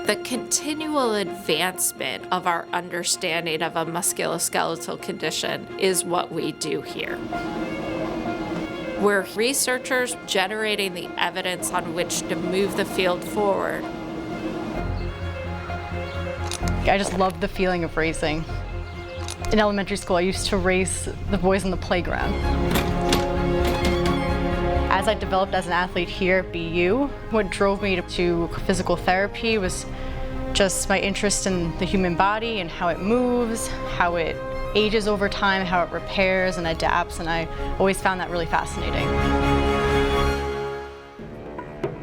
The continual advancement of our understanding of a musculoskeletal condition is what we do here. We're researchers generating the evidence on which to move the field forward. I just love the feeling of racing. In elementary school, I used to race the boys on the playground. As I developed as an athlete here at BU, what drove me to physical therapy was just my interest in the human body and how it moves, how it ages over time, how it repairs and adapts, and I always found that really fascinating.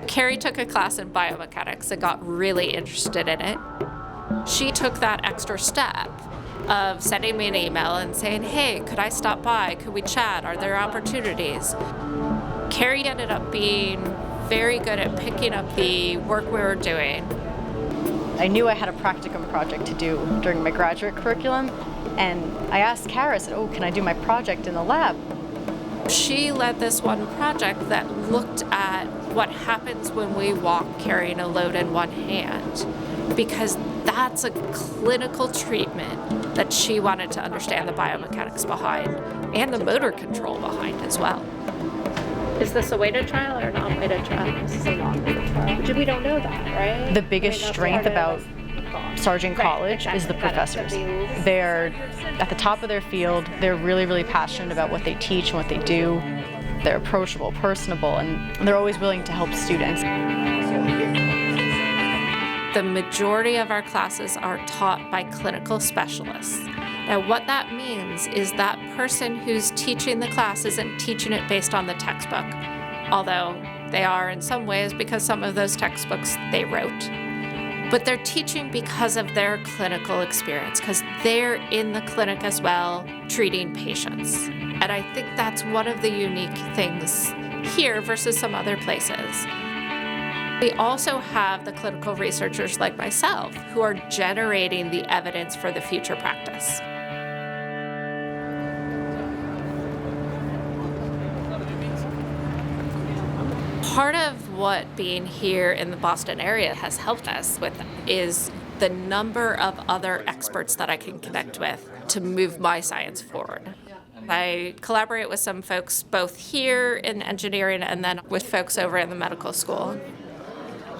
Kerri took a class in biomechanics and got really interested in it. She took that extra step of sending me an email and saying, hey, could I stop by? Could we chat? Are there opportunities? Kerri ended up being very good at picking up the work we were doing. I knew I had a practicum project to do during my graduate curriculum, and I asked Kara, I said, oh, can I do my project in the lab? She led this one project that looked at what happens when we walk carrying a load in one hand, because that's a clinical treatment that she wanted to understand the biomechanics behind and the motor control behind as well. Is this a weighted trial or not weighted trial? This is a non-weighted trial. We don't know that, right? The biggest strength about Sargent College is the professors. They're at the top of their field. They're really, really passionate about what they teach and what they do. They're approachable, personable, and they're always willing to help students. The majority of our classes are taught by clinical specialists. Now, what that means is that person who's teaching the class isn't teaching it based on the textbook, although they are in some ways because some of those textbooks they wrote. But they're teaching because of their clinical experience, because they're in the clinic as well, treating patients. And I think that's one of the unique things here versus some other places. We also have the clinical researchers like myself who are generating the evidence for the future practice. Part of what being here in the Boston area has helped us with is the number of other experts that I can connect with to move my science forward. I collaborate with some folks both here in engineering and then with folks over in the medical school.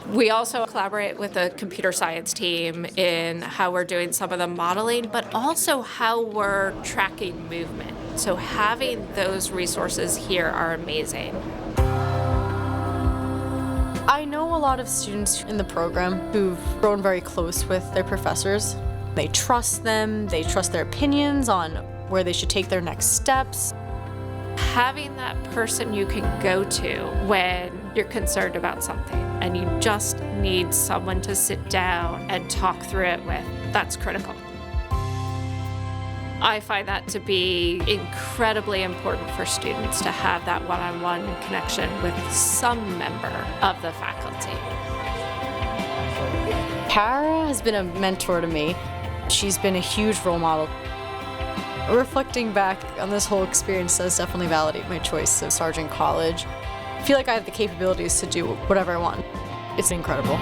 We also collaborate with the computer science team in how we're doing some of the modeling, but also how we're tracking movement. So having those resources here are amazing. I know a lot of students in the program who've grown very close with their professors. They trust them, they trust their opinions on where they should take their next steps. Having that person you can go to when you're concerned about something and you just need someone to sit down and talk through it with, that's critical. I find that to be incredibly important for students to have that one-on-one connection with some member of the faculty. Kara has been a mentor to me. She's been a huge role model. Reflecting back on this whole experience does definitely validate my choice of Sargent College. I feel like I have the capabilities to do whatever I want. It's incredible.